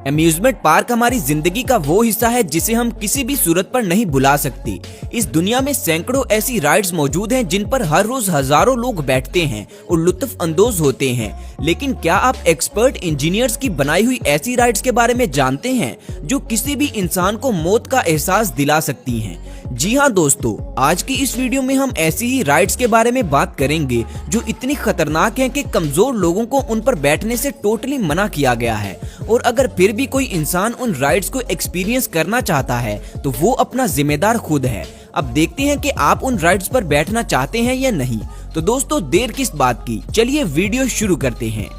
Amusement park हमारी जिंदगी का वो हिस्सा है जिसे हम किसी भी सूरत पर नहीं भुला सकते। इस दुनिया में सैकड़ों ऐसी राइड्स मौजूद हैं जिन पर हर रोज हजारों लोग बैठते हैं और लुत्फ अंदोज होते हैं। लेकिन क्या आप एक्सपर्ट इंजीनियर्स की बनाई हुई ऐसी राइड्स के बारे में जानते हैं जो किसी भी इंसान को मौत का एहसास दिला सकती हैं? जी हाँ दोस्तों, आज की इस वीडियो में हम ऐसी ही राइड्स के बारे में बात करेंगे जो इतनी खतरनाक हैं कि कमजोर लोगों को उन पर बैठने से टोटली मना किया गया है। और अगर फिर भी कोई इंसान उन राइड्स को एक्सपीरियंस करना चाहता है तो वो अपना जिम्मेदार खुद है। अब देखते हैं कि आप उन राइड्स पर बैठना चाहते हैं या नहीं। तो दोस्तों देर किस बात की, चलिए वीडियो शुरू करते हैं।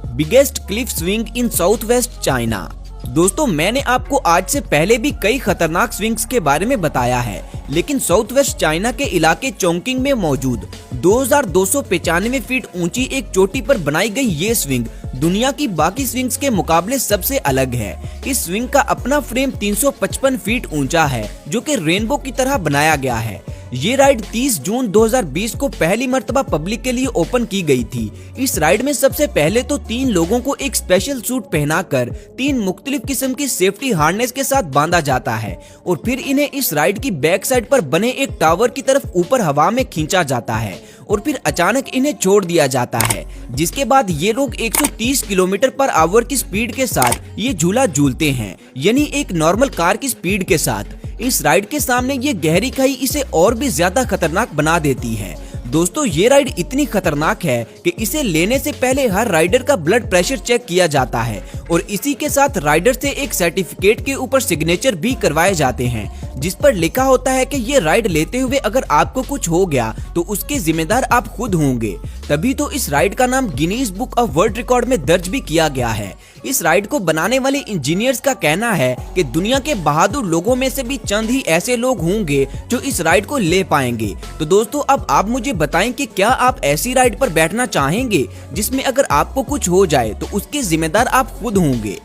Biggest Cliff swing in south west China. दोस्तों मैंने आपको आज से पहले भी कई खतरनाक स्विंग्स के बारे में बताया है, लेकिन साउथ वेस्ट चाइना के इलाके चोंगकिंग में मौजूद 2295 फीट ऊंची एक चोटी पर बनाई गई ये स्विंग दुनिया की बाकी स्विंग्स के मुकाबले सबसे अलग है। इस स्विंग का अपना फ्रेम 355 फीट ऊंचा है जो कि रेनबो की तरह बनाया गया है। ये राइड 30 जून 2020 को पहली मर्तबा पब्लिक के लिए ओपन की गई थी। इस राइड में सबसे पहले तो 3 लोगों को एक स्पेशल सूट पहनाकर 3 मुख्तलिफ किस्म की सेफ्टी हार्नेस के साथ बांधा जाता है और फिर इन्हें इस राइड की बैक साइड पर बने एक टावर की तरफ ऊपर हवा में खींचा जाता है और फिर अचानक इन्हें छोड़ दिया जाता है, जिसके बाद ये लोग 130 किलोमीटर पर आवर की स्पीड के साथ ये झूला झूलते हैं, यानी एक नॉर्मल कार की स्पीड के साथ। इस राइड के सामने ये गहरी खाई इसे और भी ज्यादा खतरनाक बना देती है। दोस्तों ये राइड इतनी खतरनाक है कि इसे लेने से पहले हर राइडर का ब्लड प्रेशर चेक किया जाता है और इसी के साथ राइडर से एक सर्टिफिकेट के ऊपर सिग्नेचर भी करवाए जाते हैं जिस पर लिखा होता है कि ये राइड लेते हुए अगर आपको कुछ हो गया तो उसके जिम्मेदार आप खुद होंगे। तभी तो इस राइड का नाम Guinness book of world record में दर्ज भी किया गया है। इस राइड को बनाने वाले इंजीनियर्स का कहना है कि दुनिया के बहादुर लोगों में से भी चंद ही ऐसे लोग होंगे जो इस राइड को ले पाएंगे। तो दोस्तों अब आप मुझे बताएं कि क्या आप ऐसी राइड पर बैठना चाहेंगे जिसमें अगर आपको कुछ हो जाए तो उसके जिम्मेदार आप खुद होंगे?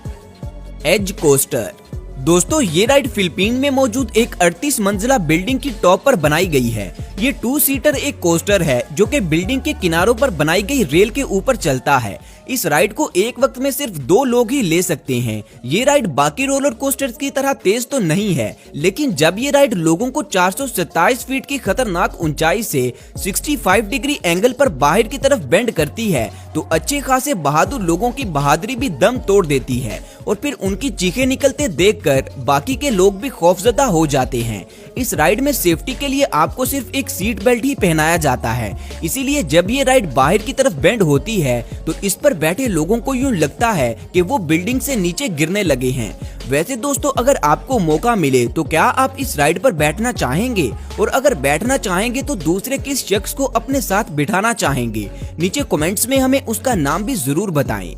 एज कोस्टर। दोस्तों ये राइड फिलीपीन में मौजूद एक 38 मंजिला बिल्डिंग की टॉप पर बनाई गई है। ये 2 सीटर एक कोस्टर है जो कि बिल्डिंग के किनारों पर बनाई गई रेल के ऊपर चलता है। इस राइड को एक वक्त में सिर्फ 2 लोग ही ले सकते हैं। ये राइड बाकी रोलर कोस्टर्स की तरह तेज तो नहीं है, लेकिन जब ये राइड लोगों को 427 फीट की खतरनाक ऊंचाई से 65 डिग्री एंगल पर बाहर की तरफ बेंड करती है तो अच्छे खासे बहादुर लोगों की बहादुरी भी दम तोड़ देती है और फिर उनकी चीखें निकलते देखकर बाकी के लोग भी खौफजदा हो जाते हैं। इस राइड में सेफ्टी के लिए आपको सिर्फ एक सीट बेल्ट ही पहनाया जाता है, इसीलिए जब ये राइड बाहर की तरफ बेंड होती है तो इस पर बैठे लोगों को यूं लगता है कि वो बिल्डिंग से नीचे गिरने लगे हैं। वैसे दोस्तों अगर आपको मौका मिले तो क्या आप इस राइड पर बैठना चाहेंगे? और अगर बैठना चाहेंगे तो दूसरे किस शख्स को अपने साथ बिठाना चाहेंगे? नीचे कमेंट्स में हमें उसका नाम भी जरूर बताएं।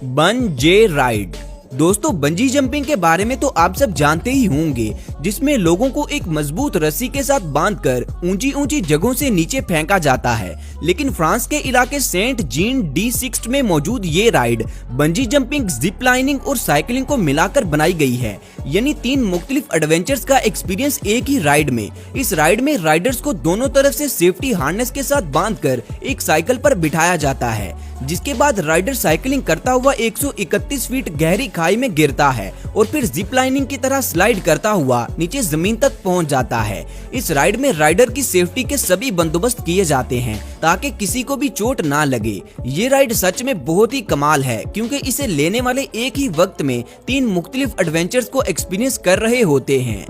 Bungee ride. दोस्तों बंजी जंपिंग के बारे में तो आप सब जानते ही होंगे, जिसमें लोगों को एक मजबूत रस्सी के साथ बांधकर ऊंची ऊंची जगहों से नीचे फेंका जाता है। लेकिन फ्रांस के इलाके सेंट जीन डी सिक्स्ट में मौजूद ये ride bungee jumping, zip lining और साइकिलिंग को मिलाकर बनाई गई है, यानी 3 मुख्तलिफ एडवेंचर्स का एक्सपीरियंस एक ही राइड में। इस राइड में राइडर्स को दोनों तरफ से सेफ्टी हार्नेस के साथ बांधकर एक साइकिल पर बिठाया जाता है, जिसके बाद राइडर साइकिलिंग करता हुआ 131 फीट गहरी खाई में गिरता है और फिर जिप लाइनिंग की तरह स्लाइड करता हुआ नीचे जमीन तक पहुंच जाता है। इस राइड में राइडर की सेफ्टी के सभी बंदोबस्त किए जाते हैं ताकि किसी को भी चोट ना लगे। ये राइड सच में बहुत ही कमाल है क्योंकि इसे लेने वाले एक ही वक्त में 3 मुख्तलिफ एडवेंचर्स को एक्सपीरियंस कर रहे होते हैं।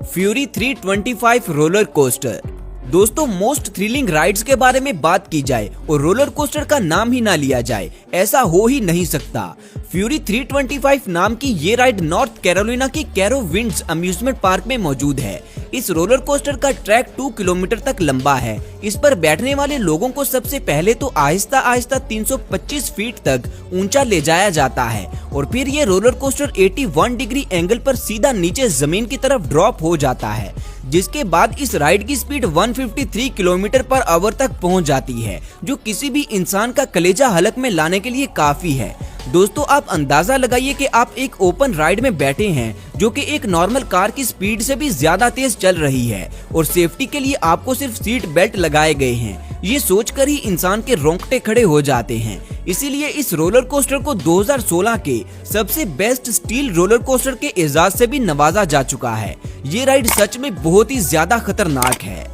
Fury 325 roller coaster. दोस्तों मोस्ट थ्रिलिंग राइड्स के बारे में बात की जाए और रोलर कोस्टर का नाम ही ना लिया जाए, ऐसा हो ही नहीं सकता। फ्यूरी 325 नाम की ये राइड नॉर्थ कैरोलिना की कैरो विंड्स अम्यूजमेंट पार्क में मौजूद है। इस रोलर कोस्टर का ट्रैक 2 किलोमीटर तक लंबा है। इस पर बैठने वाले लोगों को सबसे पहले तो आहिस्ता आहिस्ता 325 फीट तक ऊंचा ले जाया जाता है और फिर ये रोलर कोस्टर 81 डिग्री एंगल पर सीधा नीचे जमीन की तरफ ड्रॉप हो जाता है, जिसके बाद इस राइड की स्पीड 153 किलोमीटर पर आवर तक पहुंच जाती है, जो किसी भी इंसान का कलेजा हलक में लाने के लिए काफी है। दोस्तों आप अंदाजा लगाइए कि आप एक ओपन राइड में बैठे हैं जो कि एक नॉर्मल कार की स्पीड से भी ज्यादा तेज चल रही है और सेफ्टी के लिए आपको सिर्फ सीट बेल्ट लगाए गए हैं। ये सोचकर ही इंसान के रोंगटे खड़े हो जाते हैं। इसीलिए इस रोलर कोस्टर को 2016 के सबसे बेस्ट स्टील रोलर कोस्टर के एजाज से भी नवाजा जा चुका है। ये राइड सच में बहुत ही ज्यादा खतरनाक है।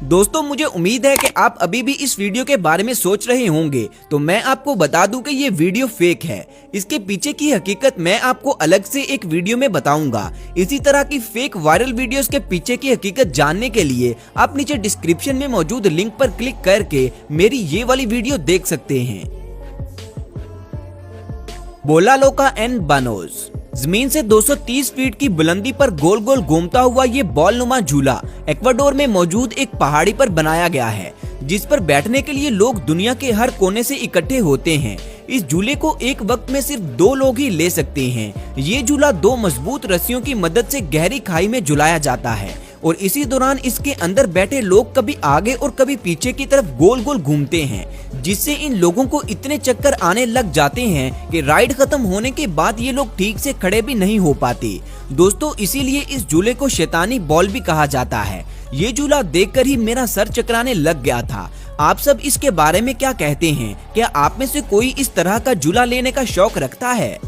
दोस्तों मुझे उम्मीद है कि आप अभी भी इस वीडियो के बारे में सोच रहे होंगे, तो मैं आपको बता दूं कि ये वीडियो फेक है। इसके पीछे की हकीकत मैं आपको अलग से एक वीडियो में बताऊंगा। इसी तरह की फेक वायरल वीडियोस के पीछे की हकीकत जानने के लिए आप नीचे डिस्क्रिप्शन में मौजूद लिंक पर क्लिक करके मेरी ये वाली वीडियो देख सकते हैं। बोलालोका एन बानोस। जमीन से 230 फीट की बुलंदी पर गोल गोल घूमता हुआ ये बॉल नुमा झूला इक्वाडोर में मौजूद एक पहाड़ी पर बनाया गया है, जिस पर बैठने के लिए लोग दुनिया के हर कोने से इकट्ठे होते हैं। इस झूले को एक वक्त में सिर्फ 2 लोग ही ले सकते हैं। ये झूला 2 मजबूत रस्सियों की मदद से गहरी खाई में झुलाया जाता है और इसी दौरान इसके अंदर बैठे लोग कभी आगे और कभी पीछे की तरफ गोल गोल घूमते हैं, जिससे इन लोगों को इतने चक्कर आने लग जाते हैं कि राइड खत्म होने के बाद ये लोग ठीक से खड़े भी नहीं हो पाते। दोस्तों इसीलिए इस झूले को शैतानी बॉल भी कहा जाता है। ये झूला देखकर ही मेरा सर चकराने लग गया था। आप सब इसके बारे में क्या कहते हैं? क्या आप में से कोई इस तरह का झूला लेने का शौक रखता है?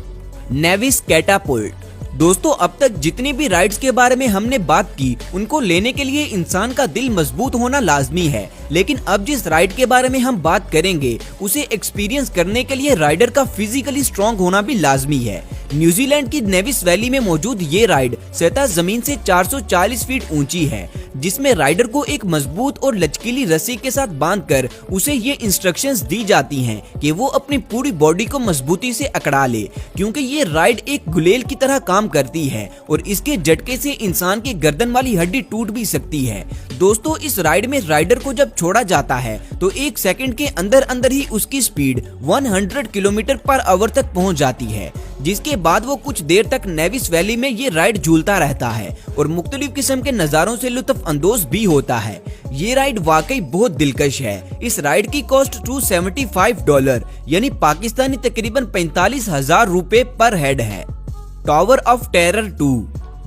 नेविस कैटापुल्ट। दोस्तों अब तक जितनी भी राइड्स के बारे में हमने बात की, उनको लेने के लिए इंसान का दिल मजबूत होना लाजमी है, लेकिन अब जिस राइड के बारे में हम बात करेंगे उसे एक्सपीरियंस करने के लिए राइडर का फिजिकली स्ट्रॉन्ग होना भी लाजमी है। न्यूजीलैंड की नेविस वैली में मौजूद ये राइड सतह जमीन से 440 फीट ऊंची है, जिसमें राइडर को एक मजबूत और लचकीली रस्सी के साथ बांधकर उसे ये इंस्ट्रक्शंस दी जाती हैं कि वो अपनी पूरी बॉडी को मजबूती से अकड़ा ले, क्योंकि ये राइड एक गुलेल की तरह काम करती है और इसके झटके से इंसान की गर्दन वाली हड्डी टूट भी सकती है। दोस्तों इस राइड में राइडर को जब छोड़ा जाता है तो 1 सेकंड के अंदर अंदर ही उसकी स्पीड 100 किलोमीटर पर आवर तक पहुंच जाती है, जिसके बाद वो कुछ देर तक नेविस वैली में ये राइड झूलता रहता है और मुख्तलिफ किस्म के नजारों से लुत्फ अंदोज भी होता है। ये राइड वाकई बहुत दिलकश है। इस राइड की कॉस्ट $275 यानी पाकिस्तानी तकरीबन 45,000 रुपए पर हेड है। Tower of terror 2।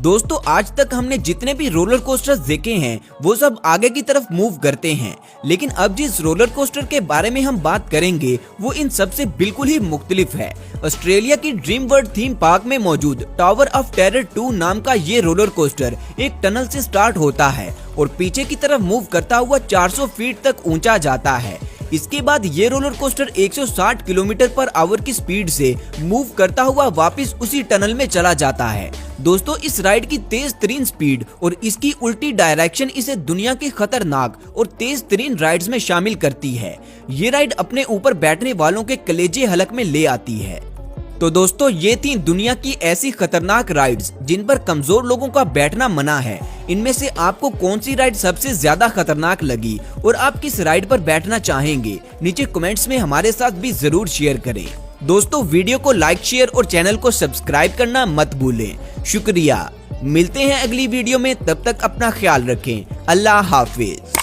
दोस्तों आज तक हमने जितने भी रोलर कोस्टर्स देखे हैं वो सब आगे की तरफ मूव करते हैं, लेकिन अब जिस रोलर कोस्टर के बारे में हम बात करेंगे वो इन सब से बिल्कुल ही मुख्तलिफ है। ऑस्ट्रेलिया की ड्रीम वर्ल्ड थीम पार्क में मौजूद टावर ऑफ टेरर 2 नाम का ये रोलर कोस्टर एक टनल से स्टार्ट होता है और पीछे की तरफ मूव करता हुआ 400 फीट तक ऊंचा जाता है। इसके बाद ये roller coaster 160 kilometre per hour की स्पीड से मूव करता हुआ वापस उसी टनल में चला जाता है। दोस्तों इस राइड की तेज तरीन स्पीड और इसकी उल्टी डायरेक्शन इसे दुनिया की खतरनाक और तेज तरीन राइड्स में शामिल करती है। ये राइड अपने ऊपर बैठने वालों के कलेजे हलक में ले आती है। तो दोस्तों ये थी दुनिया की ऐसी खतरनाक राइड्स जिन पर कमजोर लोगों का बैठना मना है। इनमें से आपको कौन सी राइड सबसे ज्यादा खतरनाक लगी और आप किस राइड पर बैठना चाहेंगे? नीचे कमेंट्स में हमारे साथ भी जरूर शेयर करें। दोस्तों वीडियो को लाइक, शेयर और चैनल को सब्सक्राइब करना मत भूलें। शुक्रिया। मिलते हैं अगली वीडियो में, तब तक अपना ख्याल रखें। अल्लाह हाफिज।